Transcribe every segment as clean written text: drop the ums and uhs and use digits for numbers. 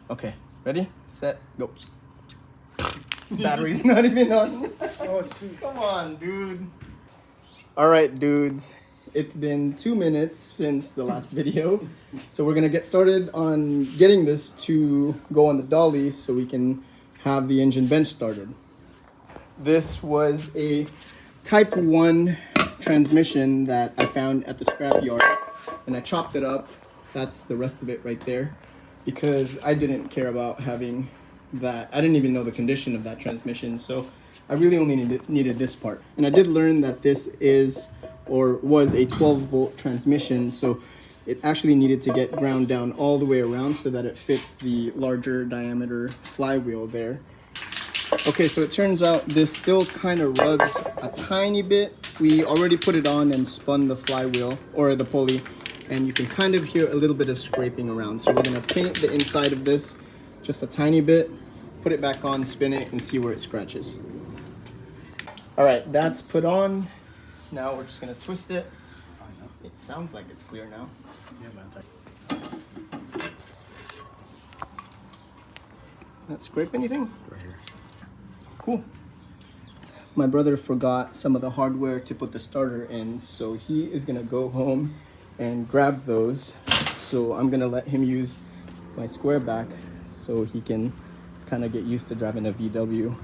Okay, ready, set, go. Battery's not even on. Oh, shoot. Come on, dude. All right, dudes. It's been 2 minutes since the last video. So we're gonna get started on getting this to go on the dolly so we can have the engine bench started. This was a Type 1 transmission that I found at the scrapyard, and I chopped it up. That's the rest of it right there, because I didn't care about having that. I didn't even know the condition of that transmission, so I really only needed this part. And I did learn that this is or was a 12-volt transmission, so it actually needed to get ground down all the way around so that it fits the larger diameter flywheel there. Okay, so it turns out this still kind of rubs a tiny bit. We already put it on and spun the flywheel, or the pulley, and you can kind of hear a little bit of scraping around. So we're gonna paint the inside of this just a tiny bit, put it back on, spin it, and see where it scratches. All right, that's put on. Now we're just gonna twist it. It sounds like it's clear now. Yeah, man. Not scrape anything? Right here. Cool. My brother forgot some of the hardware to put the starter in, so he is gonna go home and grab those. So I'm gonna let him use my square back so he can kind of get used to driving a VW.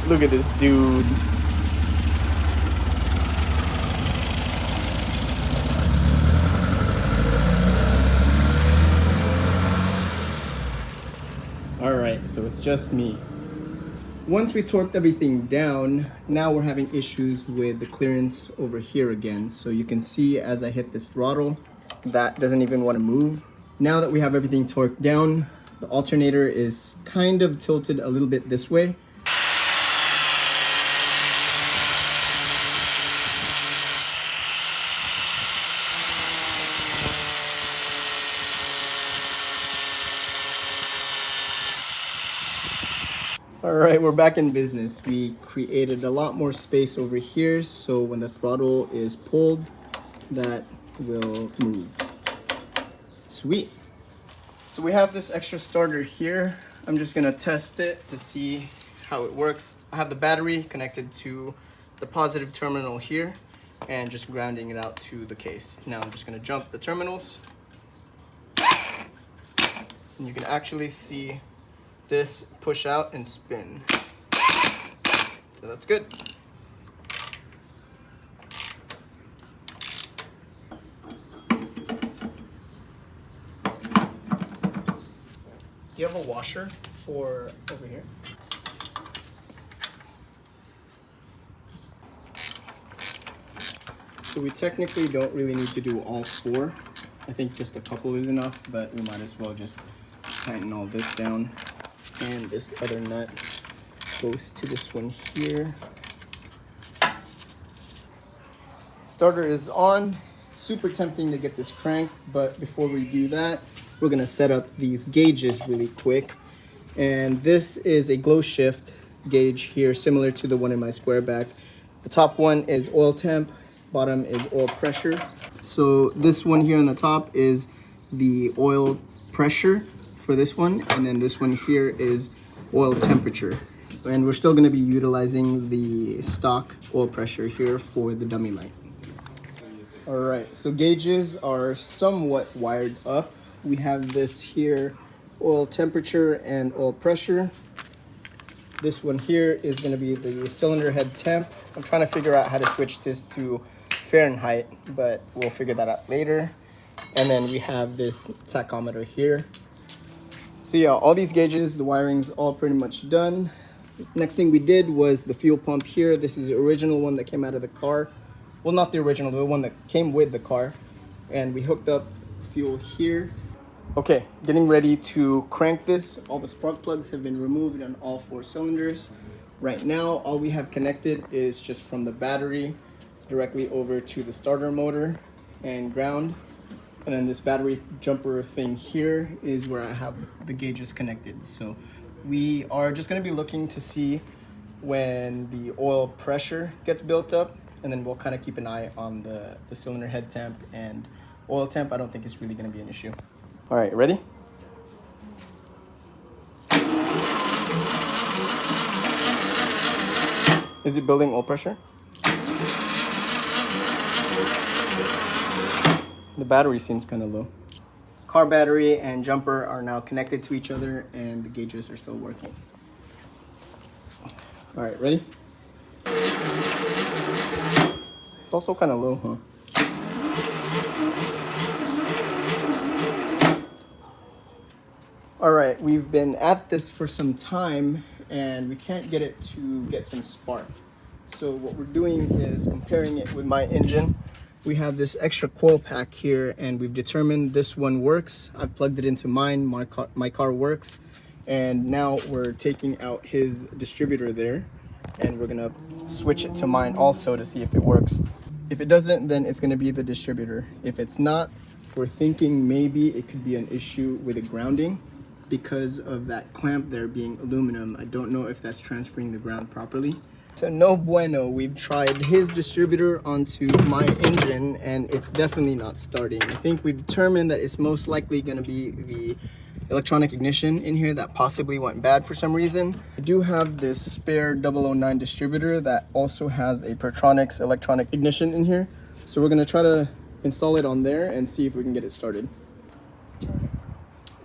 Look at this dude. All right, so it's just me. Once we torqued everything down, now we're having issues with the clearance over here again. So you can see as I hit this throttle, that doesn't even want to move. Now that we have everything torqued down, the alternator is kind of tilted a little bit this way. All right, we're back in business. We created a lot more space over here, so when the throttle is pulled, that will move. Sweet. So we have this extra starter here. I'm just gonna test it to see how it works. I have the battery connected to the positive terminal here and just grounding it out to the case. Now I'm just gonna jump the terminals. And you can actually see this push out and spin. So that's good. Do you have a washer for over here? So we technically don't really need to do all four. I think just a couple is enough, but we might as well just tighten all this down. And this other nut goes to this one here. Starter is on. Super tempting to get this cranked, but before we do that, we're gonna set up these gauges really quick. And this is a glow shift gauge here, similar to the one in my square back. The top one is oil temp, bottom is oil pressure. So this one here on the top is the oil pressure for this one, and then this one here is oil temperature. And we're still gonna be utilizing the stock oil pressure here for the dummy light. All right, so gauges are somewhat wired up. We have this here, oil temperature and oil pressure. This one here is gonna be the cylinder head temp. I'm trying to figure out how to switch this to Fahrenheit, but we'll figure that out later. And then we have this tachometer here. So yeah, all these gauges, the wiring's all pretty much done. Next thing we did was the fuel pump here. This is the original one that came out of the car. Well, not the original, the one that came with the car. and we hooked up fuel here. Okay, getting ready to crank this. All the spark plugs have been removed on all 4 cylinders. Right now, all we have connected is just from the battery directly over to the starter motor and ground. And then this battery jumper thing here is where I have the gauges connected. So we are just gonna be looking to see when the oil pressure gets built up, and then we'll kind of keep an eye on the cylinder head temp and oil temp. I don't think it's really gonna be an issue. All right, ready? Is it building oil pressure? The battery seems kind of low. Car battery and jumper are now connected to each other, and the gauges are still working. All right, ready? It's also kind of low, huh? All right, we've been at this for some time and we can't get it to get some spark. So what we're doing is comparing it with my engine. We have this extra coil pack here and we've determined this one works. I've plugged it into mine, my car works. And now we're taking out his distributor there and we're gonna switch it to mine also to see if it works. If it doesn't, then it's gonna be the distributor. If it's not, we're thinking maybe it could be an issue with the grounding because of that clamp there being aluminum. I don't know if that's transferring the ground properly. So no bueno, we've tried his distributor onto my engine and it's definitely not starting. I think we determined that it's most likely gonna be the electronic ignition in here that possibly went bad for some reason. I do have this spare 009 distributor that also has a Pertronix electronic ignition in here. So we're gonna try to install it on there and see if we can get it started.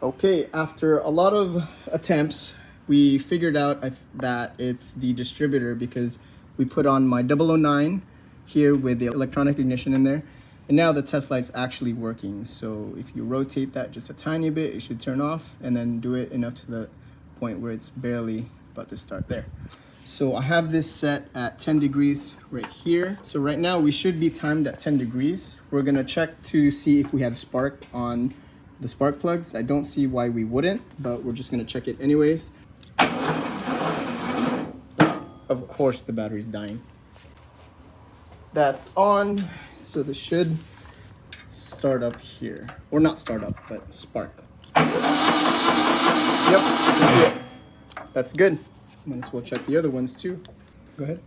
Okay, after a lot of attempts, we figured out that it's the distributor because we put on my 009 here with the electronic ignition in there. And now the test light's actually working. So if you rotate that just a tiny bit, it should turn off and then do it enough to the point where it's barely about to start there. So I have this set at 10 degrees right here. So right now we should be timed at 10 degrees. We're gonna check to see if we have spark on the spark plugs. I don't see why we wouldn't, but we're just gonna check it anyways. Of course the battery's dying. That's on, so this should start up here. Or not start up, but spark. Yep, that's good. Might as well check the other ones too. Go ahead.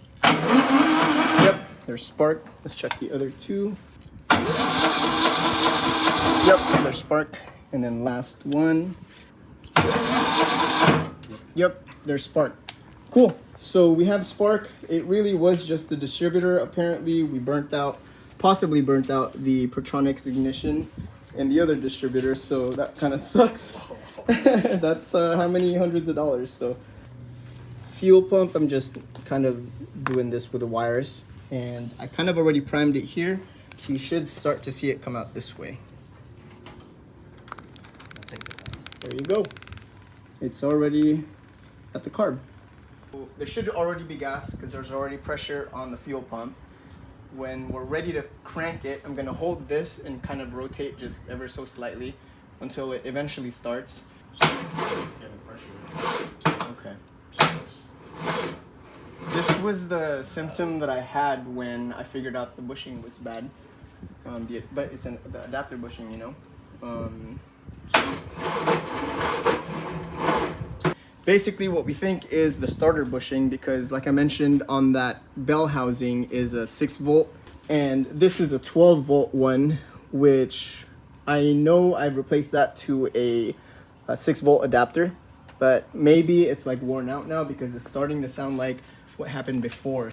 Yep, there's spark. Let's check the other two. Yep, there's spark. And then last one. Yep, there's spark. Cool. So we have spark. It really was just the distributor. Apparently we possibly burnt out the Pertronix ignition and the other distributor. So that kind of sucks. That's how many hundreds of dollars. So fuel pump, I'm just kind of doing this with the wires. And I kind of already primed it here. So you should start to see it come out this way. There you go. It's already at the carb. There should already be gas because there's already pressure on the fuel pump. When we're ready to crank it, I'm gonna hold this and kind of rotate just ever so slightly until it eventually starts. Okay. This was the symptom that I had when I figured out the bushing was bad. But it's the adapter bushing, you know. Basically what we think is the starter bushing because like I mentioned on that bell housing is a 6 volt and this is a 12 volt one, which I know I've replaced that to a 6 volt adapter, but maybe it's like worn out now because it's starting to sound like what happened before.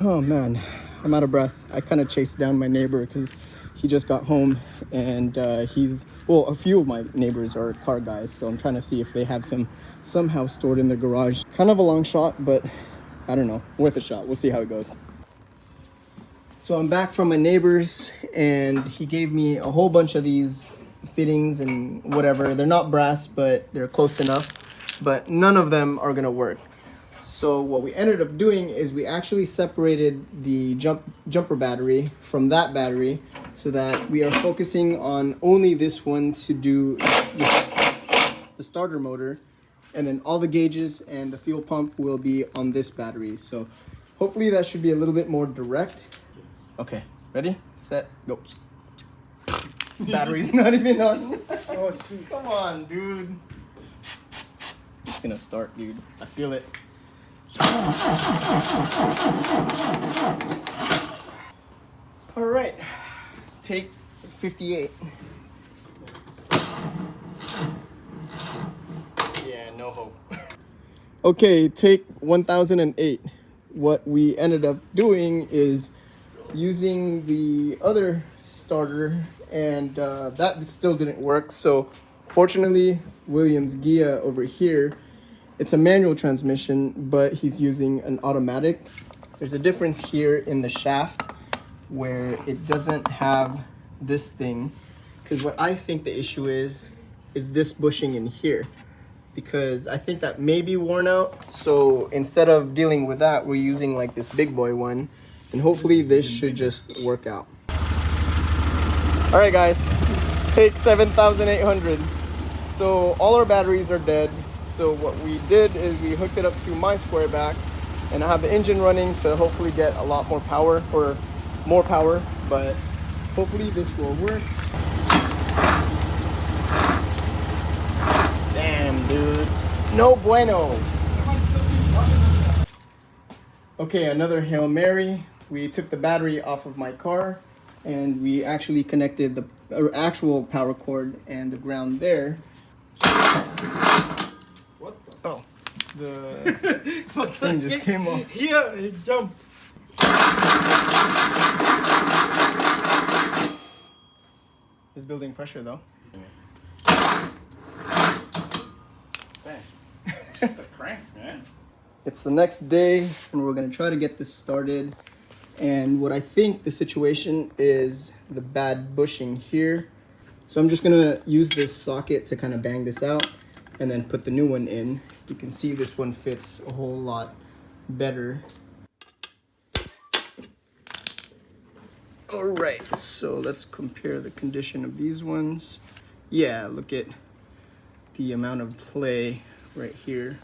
Oh man, I'm out of breath. I kind of chased down my neighbor because he just got home and a few of my neighbors are car guys, so I'm trying to see if they have somehow stored in their garage. Kind of a long shot, but I don't know, worth a shot. We'll see how it goes. So I'm back from my neighbor's and he gave me a whole bunch of these fittings and whatever. They're not brass, but they're close enough, but none of them are gonna work. So what we ended up doing is we actually separated the jumper battery from that battery so that we are focusing on only this one to do the starter motor, and then all the gauges and the fuel pump will be on this battery. So hopefully that should be a little bit more direct. Okay, ready, set, go. Battery's not even on. Oh, shoot. Come on, dude. It's gonna start, dude. I feel it. All right, take 58. Yeah, no hope. Okay, take 1008. What we ended up doing is using the other starter, and that still didn't work. So fortunately, William's Gia over here, it's a manual transmission, but he's using an automatic. There's a difference here in the shaft where it doesn't have this thing, because what I think the issue is this bushing in here, because I think that may be worn out. So instead of dealing with that, we're using like this big boy one, and hopefully this should just work out. All right guys, take 7,800. So all our batteries are dead. So what we did is we hooked it up to my square back, and I have the engine running to hopefully get a lot more power, or more power, but hopefully this will work. Damn, dude. No bueno. Okay, another Hail Mary. We took the battery off of my car, and we actually connected the actual power cord and the ground there. What the? Oh, the thing just came off. Here, it jumped. It's building pressure though. Dang. Just a crank, man. It's the next day, and we're gonna try to get this started. And what I think the situation is the bad bushing here. So I'm just gonna use this socket to kind of bang this out and then put the new one in. You can see this one fits a whole lot better. All right, so let's compare the condition of these ones. Yeah, look at the amount of play right here.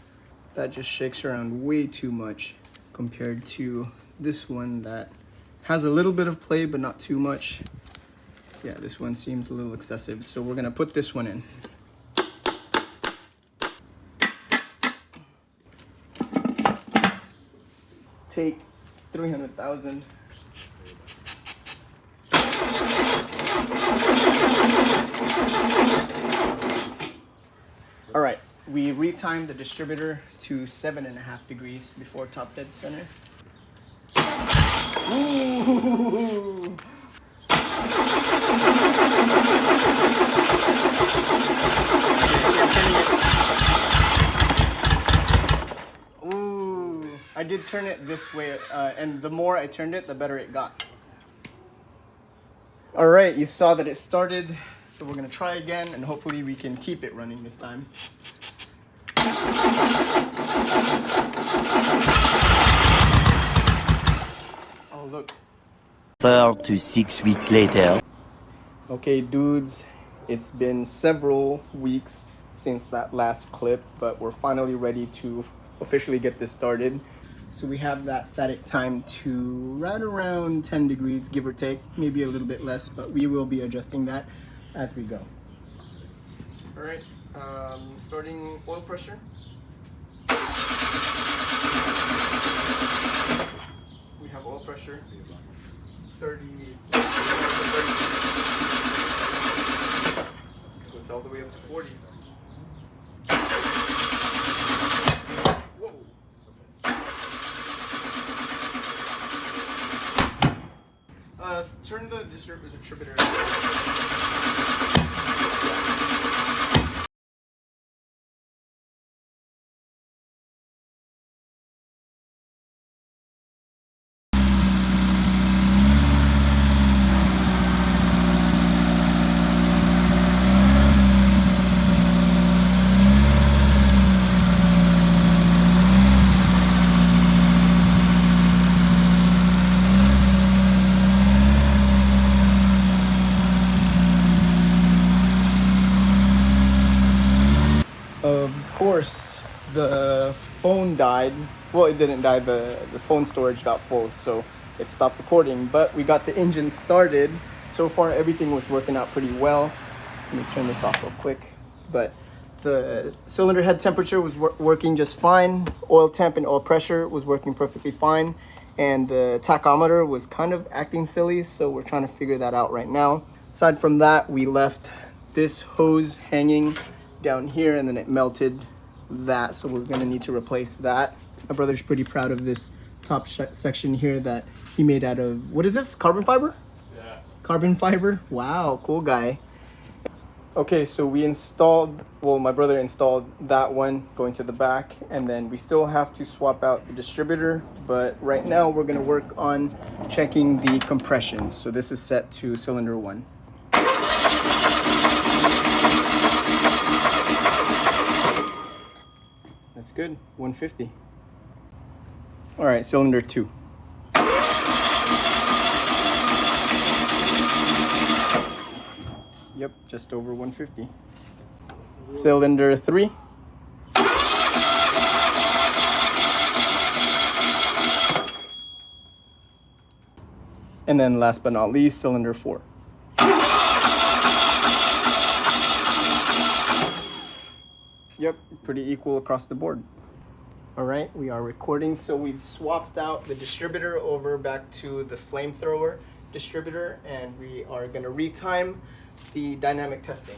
That just shakes around way too much compared to this one that has a little bit of play but not too much. Yeah, this one seems a little excessive, so we're gonna put this one in. Take 300,000. All right, we retimed the distributor to 7.5 degrees before top dead center. Ooh. Ooh, I did turn it this way, and the more I turned it, the better it got. All right, you saw that it started, so we're gonna try again, and hopefully we can keep it running this time. Oh, look. 4 to 6 weeks later. Okay, dudes, it's been several weeks since that last clip, but we're finally ready to officially get this started. So we have that static time to right around 10 degrees, give or take, maybe a little bit less, but we will be adjusting that as we go. All right, starting oil pressure. We have oil pressure, 30. Goes all the way up to 40. Whoa. Turn the distributor. course, the phone died. Well, it didn't die, the phone storage got full, so it stopped recording. But we got the engine started. So far, everything was working out pretty well. Let me turn this off real quick. But the cylinder head temperature was working just fine. Oil temp and oil pressure was working perfectly fine. And the tachometer was kind of acting silly, so we're trying to figure that out right now. Aside from that, we left this hose hanging down here, and then it melted that, so we're gonna need to replace that. My brother's pretty proud of this top section here that he made out of, what is this, carbon fiber? Yeah. Carbon fiber? Wow, cool guy. Okay, so we installed, well, my brother installed that one going to the back, and then we still have to swap out the distributor, but right now we're gonna work on checking the compression. So this is set to cylinder 1. That's good, 150. All right, cylinder 2. Yep, just over 150. Cylinder 3. And then last but not least, cylinder 4. Yep, pretty equal across the board. All right, we are recording. So we've swapped out the distributor over back to the flamethrower distributor, and we are gonna retime the dynamic testing.